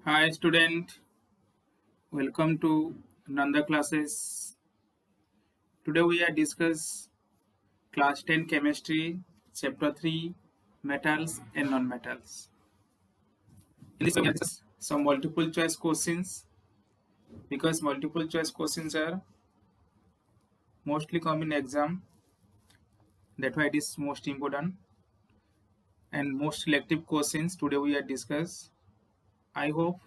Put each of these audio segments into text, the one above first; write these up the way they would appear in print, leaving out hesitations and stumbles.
Hi student, welcome to Nanda classes. Today we are discuss class 10 chemistry chapter 3 metals and non-metals. In this we are discuss some multiple choice questions because multiple choice questions are mostly come in exam. That's why it is most important and most selective questions today we are discuss. I hope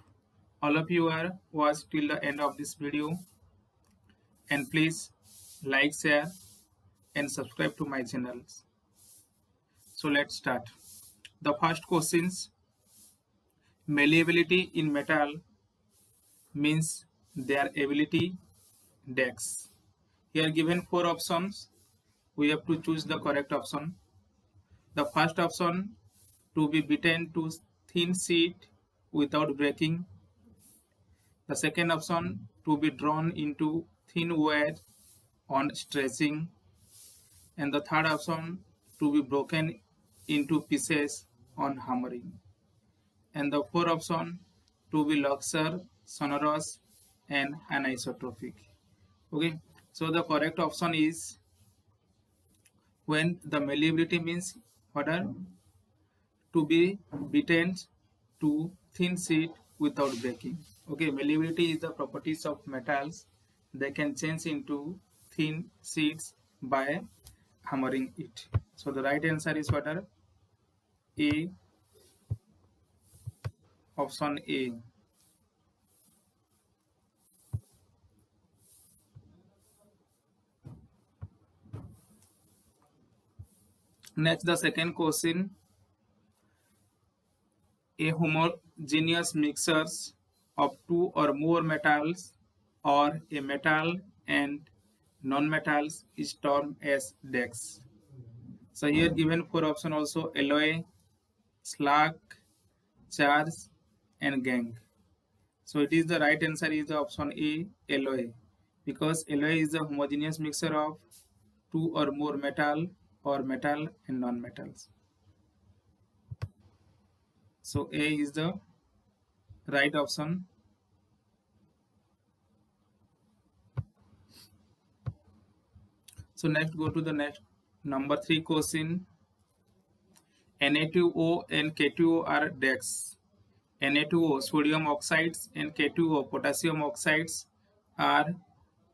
all of you are watched till the end of this video and please like, share and subscribe to my channels. So let's start. The first questions, malleability in metal means their ability dex. Here given four options. We have to choose the correct option. The first option, to be beaten to thin sheet without breaking. The second option, to be drawn into thin wire on stretching. And the third option, to be broken into pieces on hammering. And the fourth option, to be luxor, sonorous and anisotropic. Okay, so the correct option is when the malleability means what are to be beaten to thin sheet without breaking. Okay, malleability is the properties of metals. They can change into thin sheets by hammering it. So the right answer is what are A, option A. Next, the second question, a homogeneous mixtures of two or more metals or a metal and non-metals is termed as DEX. So here given four option also alloy, slag, charge and gangue. So it is the right answer is the option A, alloy, because alloy is a homogeneous mixture of two or more metal or metal and non-metals. So A is the right option. So next go to the next number 3 question. Na2O and K2O are DEX. Na2O sodium oxides and K2O potassium oxides are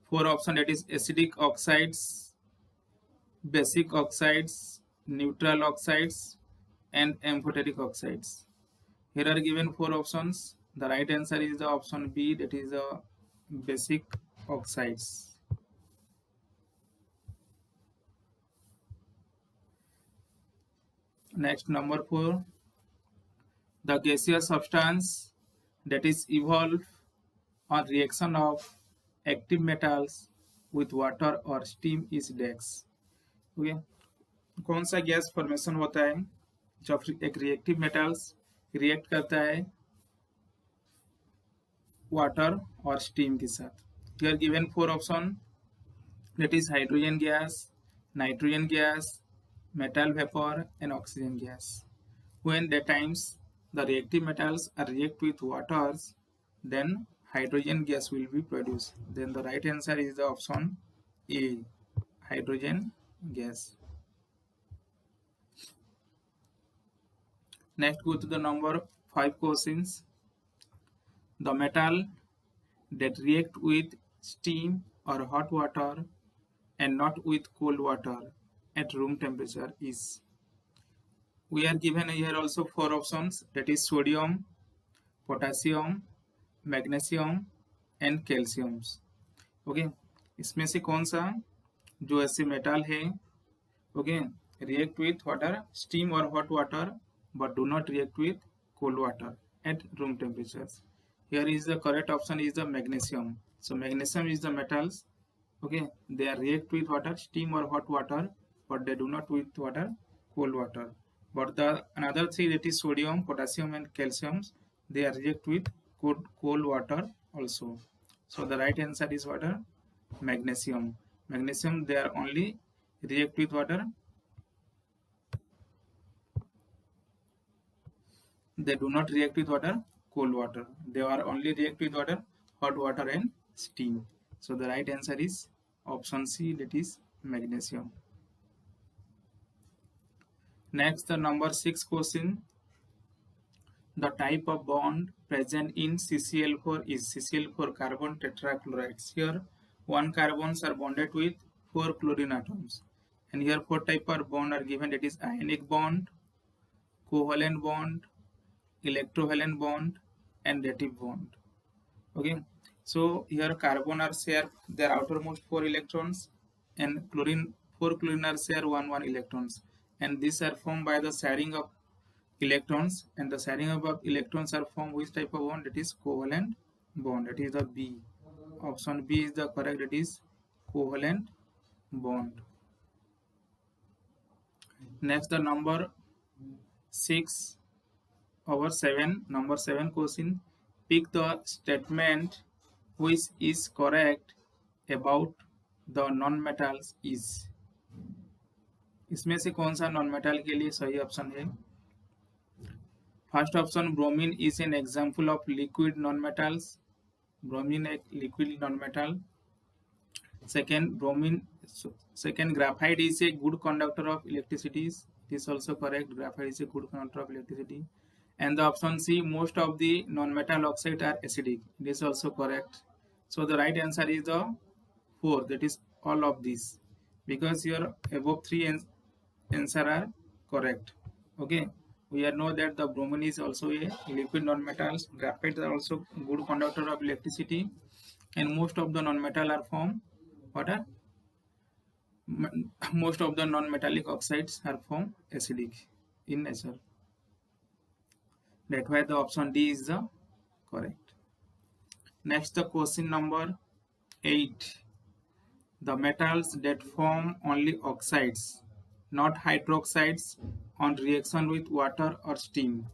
four options, that is acidic oxides, basic oxides, neutral oxides and amphoteric oxides. Here are given four options. The right answer is the option B, that is the basic oxides. Next number 4, the gaseous substance that is evolved on reaction of active metals with water or steam is DEX. Okay, कौन सा gas formation होता है जब एक reactive metals react करता है water और steam के साथ. Here given four option, that is hydrogen gas, nitrogen gas, metal vapor and oxygen gas. When the times the reactive metals are react with waters, then hydrogen gas will be produced. Then the right answer is the option A, hydrogen gas. Next go to the number 5 questions. The metal that react with steam or hot water and not with cold water at room temperature is. We are given here also four options, that is sodium, potassium, magnesium and calciums. Okay, इसमें से कौन सा जो ऐसे metal है okay react with water, steam और hot water but do not react with cold water at room temperatures. Here is the correct option is the magnesium. So magnesium is the metals okay they are react with water, steam और hot water but they do not with water, cold water. But the another three, that is sodium, potassium and calcium, they are react with cold water also. So the right answer is water, magnesium. Magnesium they are only react with water, they do not react with water cold water. They are only react with water, hot water and steam. So the right answer is option C, that is magnesium. Next, the number 6 question. The type of bond present in CCl4 is CCl4 carbon tetrachlorides. Here, 1 carbons are bonded with 4 chlorine atoms. And here 4 type of bond are given, that is ionic bond, covalent bond, electrovalent bond, and dative bond. Okay, so here carbon are share their outermost 4 electrons, and chlorine 4 chlorine are share 1 electrons, and these are formed by the sharing of electrons, and the sharing of electrons are formed which type of bond? That is covalent bond. That is the B. Option B is the correct. That is covalent bond. Next, the number 6 over 7. Number 7 question. Pick the statement which is correct about the non-metals is. इसमें से कौन सा non metal के लिए सही option है? First option, bromine is an example of liquid non metals. Bromine एक liquid non metal. Second, graphite is a good conductor of electricity. It is also correct. Graphite is a good conductor of electricity. And the option C, most of the non-metal oxides are acidic. It is also correct. So the right answer is the 4. That is all of these, because your above 3 answer are correct. Okay. We know that the bromine is also a liquid non-metals. Graphite is also good conductor of electricity, and most of the non-metal are from water. Most of the non-metallic oxides are from acidic in nature. That's why the option D is the correct. Next, the question number 8. The metals that form only oxides, not hydroxides, on reaction with water or steam.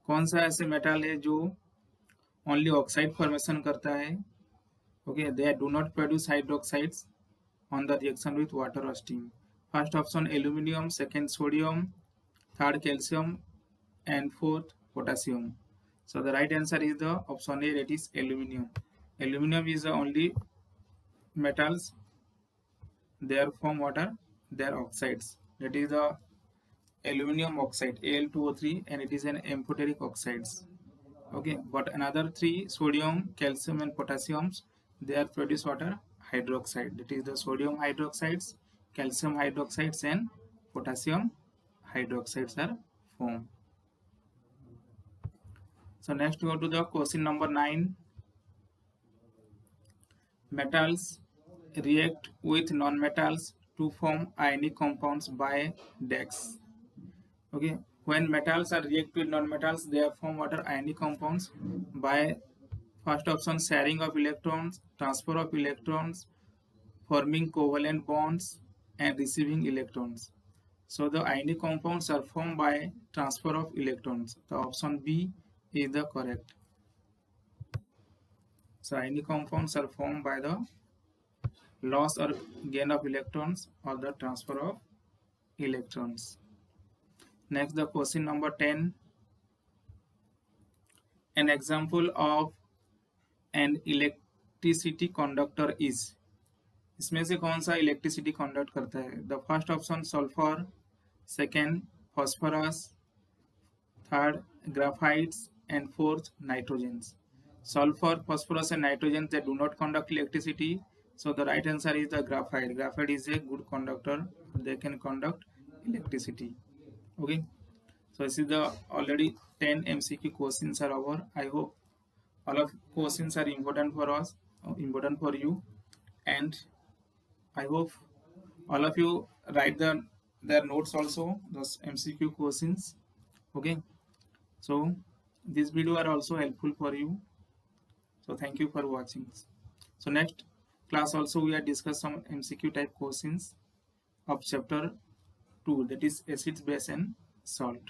कौन सा ऐसे metal है जो only oxide formation करता है? Okay, they do not produce hydroxides on the reaction with water or steam. First option aluminum, second sodium, third calcium, and fourth potassium. So the right answer is the option A, that is aluminum. Aluminum is the only metals, they are from water, they are oxides. That is the aluminum oxide, Al2O3, and it is an amphoteric oxides. Okay, but another 3, sodium, calcium, and potassiums, they are produce water hydroxide. That is the sodium hydroxides, calcium hydroxides, and potassium hydroxides are formed. So next go to the question number 9. Metals react with non-metals to form ionic compounds by DEX. Okay, when metals are react with non-metals, they form water ionic compounds by first option, sharing of electrons, transfer of electrons, forming covalent bonds, and receiving electrons. So the ionic compounds are formed by transfer of electrons. The option B is the correct. So ionic compounds are formed by the loss or gain of electrons or the transfer of electrons. Next, the question number 10. An example of an electricity conductor is. इसमें से कौन सा electricity conduct करता है? The first option sulphur, second phosphorus, third graphites, and fourth nitrogens. Sulfur, phosphorus, and nitrogen, they do not conduct electricity. So the right answer is the graphite. Graphite is a good conductor. They can conduct electricity. Okay. So this is the already 10 MCQ questions are over. I hope all of questions are important for us, important for you, and I hope all of you write their notes also, those MCQ questions. Okay. So this video are also helpful for you. So thank you for watching. So next class also we are discuss some MCQ type questions of chapter 2, that is acids, base, and salt.